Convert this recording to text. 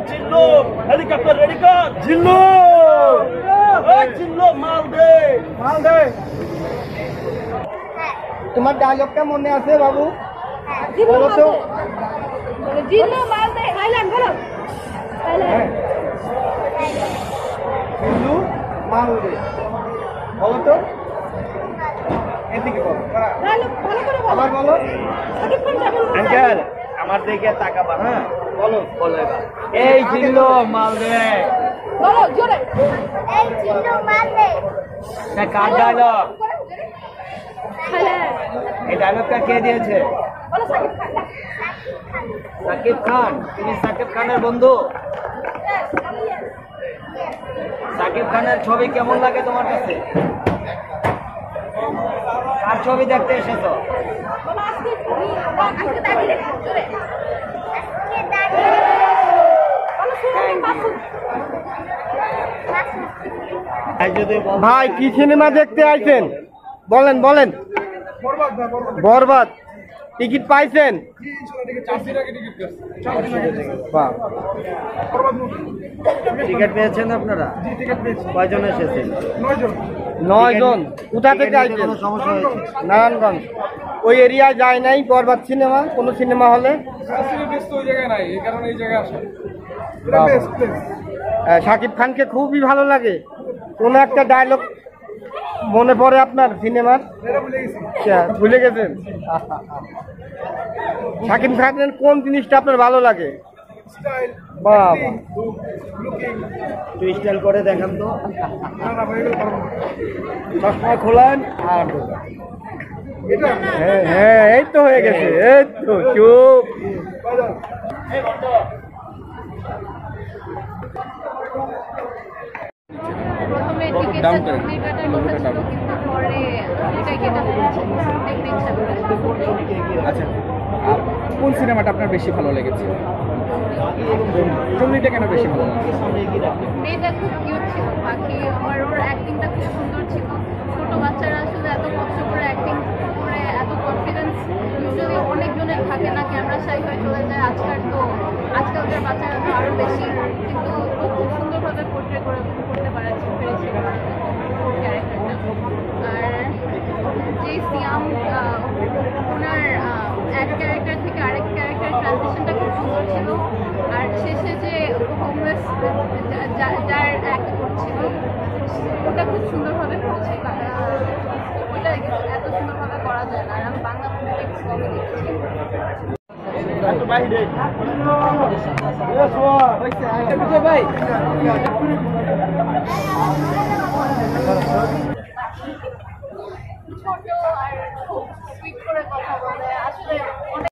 जिल्लो helicopter ready कर जिल्लो जिल्लो माल दे তোমার ডায়লগটা মনে আছে বাবু? বলো তো। জিল্লো মাল দে আইল্যান্ড বলো। জিল্লু মাল দে বলো তো। এদিকে বলো। ডায়লগ ভালো করে বলো। আবার বলো। अंकल আমার দিকে তাকাবা হ্যাঁ বলো বলো এবার এই জিল্লো মাল দে বলো জোরে। এই জিল্লু মাল দে এটা কার ডায়লগ হ্যাঁ এই ডায়লগটা কে দিয়েছে বলো সাকিব খান। সাকিব খান তুমি সাকিব খানের বন্ধু সাকিব খানের ছবি কেমন লাগে তোমার কাছে কার ছবি দেখতে এসেছো বলো আজকে দাঁড়িয়ে জোরে। আজকে দাঁড়িয়ে বলো শুরু মাসুদ। ভাই কি সিনেমা দেখতে আইছেন বলেন বলেন। বরবাদ টিকিট পাইছেন? বাহ, টিকিট পেয়েছেন আপনারা কয়জন এসেছেন 9 জন। কোথা থেকে আইছেন? কোনো সমস্যা হয়েছে নারায়ণগঞ্জ। ওই এরিয়ায় যায় নাই বরবাদ সিনেমা কোনো সিনেমা হলে? শাকিব খানকে খুবই ভালো লাগে। কোন একটা ডায়লগ মনে পড়ে আপনার সিনেমার? ভুলে গেছেন? শাকিব খানের কোন জিনিসটা আপনার ভালো লাগে? বাবা একটু স্টাইল করে দেখান তো চশমা খোলেন আর হ্যাঁ হ্যাঁ এই তো হয়ে গেছে। এই তো চুপ। প্রথমে টিকেটটা জলদি কাটার কথা ছিল কিন্তু পরে এটাই কেটে ফেলেছি দেখতে ইচ্ছা করে। আচ্ছা, আর কোন সিনেমাটা আপনার বেশি ভালো লেগেছে? জঙ্গলিটা কেন বেশি ভালো লাগে? মেয়েটা খুব কিউট ছিল, বাকি ওর অ্যাক্টিংটা খুব সুন্দর ছিল। ছোট বাচ্চারা আসলে এত কষ্ট করে অ্যাক্টিং করে এত কনফিডেন্স ইউজুয়ালি অনেকজনের থাকে না, ক্যামেরা শাই হয়ে চলে যায়। আজকালকার বাচ্চারা তো আরও বেশি, কিন্তু ও খুব সুন্দরভাবে পোর্ট্রে করতে পেরেছে ক্যারেক্টারটা। আর যে সিয়াম ওনার এক ক্যারেক্টার থেকে আরেক ক্যারেক্টার ট্রানজিশনটা খুব সুন্দর ছিল। আর শেষে যে হোমলেস যার অ্যাক্ট করছিল ওটা খুব সুন্দরভাবে করেছে। ওটা এত সুন্দরভাবে করা যায় না। আর আমি বাংলা পলিটিক্স কমে দেখেছি।